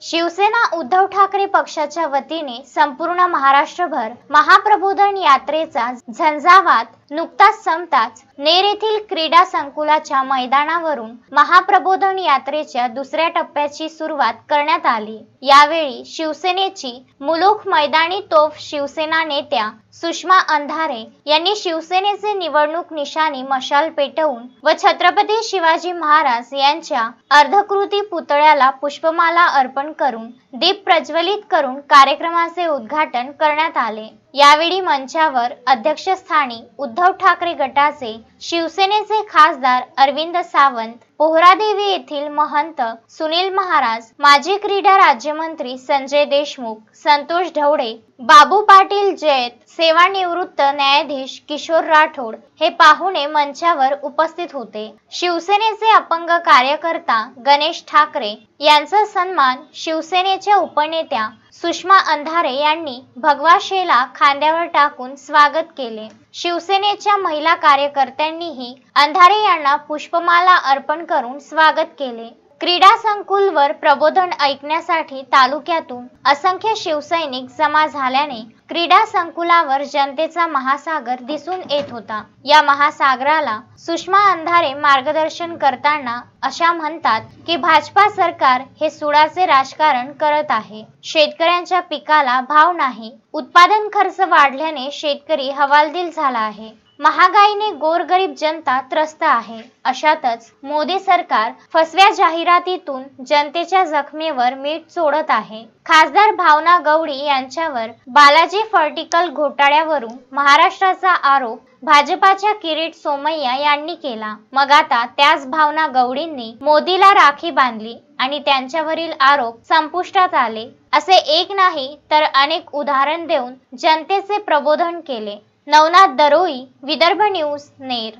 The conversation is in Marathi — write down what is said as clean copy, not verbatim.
शिवसेना उद्धव ठाकरे पक्षाच्या वतीने संपूर्ण महाराष्ट्रभर महाप्रबोधन यात्रेचा झंझावात नुकताच संपताच नेर येथील क्रीडा संकुलाच्या मैदानावरून महाप्रबोधन यात्रेच्या दुसऱ्या टप्प्याची सुरुवात करण्यात आली। यावेळी शिवसेनेची मुलूख मैदानी तोफ शिवसेना नेत्या सुषमा अंधारे यांनी शिवसेनेचे निवडणूक निशाणी मशाल पेटवून व छत्रपती शिवाजी महाराज यांच्या अर्धकृती पुतळ्याला पुष्पमाला अर्पण करून दीप प्रज्वलित करून कार्यक्रमाचे उद्घाटन करण्यात आले। यावेळी मंचावर अध्यक्षस्थानी उद्धव ठाकरे गटाचे शिवसेनेचे खासदार अरविंद सावंत, पोहरादेवी येथील महंत सुनील महाराज, माजी क्रीडा राज्यमंत्री संजय देशमुख, संतोष ढवळे, बाबू पाटील जैत, सेवानिवृत्त न्यायाधीश किशोर राठोड हे पाहुणे मंचावर उपस्थित होते। शिवसेनेचे अपंग कार्यकर्ता गणेश ठाकरे यांचा सन्मान शिवसेनेच्या उपनेत्या सुषमा अंधारे यांनी भगवा शेला खांद्यावर टाकून स्वागत केले। शिवसेनेच्या महिला कार्यकर्त्यांनीही अंधारे यांना पुष्पमाला अर्पण करून स्वागत केले। क्रीडा संकुलवर प्रबोधन ऐकण्यासाठी तालुक्यातून असंख्य शिवसैनिक जमा झाल्याने क्रीडा संकुलावर जनतेचा महासागर दिसून येत होता। या महासागराला सुषमा अंधारे मार्गदर्शन करताना अशा म्हणतात की भाजपा सरकार हे सुडाचे राजकारण करत आहे। शेतकऱ्यांच्या पिकाला भाव नाही, उत्पादन खर्च वाढल्याने शेतकरी हवालदिल झाला आहे, महागाईने गोरगरीब जनता त्रस्त आहे। अशातच मोदी सरकार फसव्या जाहिरातीतून जनतेच्या जखमेवर मीठ चोळत आहे। खासदार भावना गवळी यांच्यावर बालाजी फर्टिकल घोटाळ्यावरून महाराष्ट्राचा आरोप भाजपाच्या किरीट सोमय्या यांनी केला। मग आता त्याच भावना गवळींनी मोदीला राखी बांधली आणि त्यांच्यावरील आरोप संपुष्टात आले। असे एक नाही तर अनेक उदाहरण देऊन जनतेचे प्रबोधन केले। नवनाथ दरोई, विदर्भ न्यूज, नेर।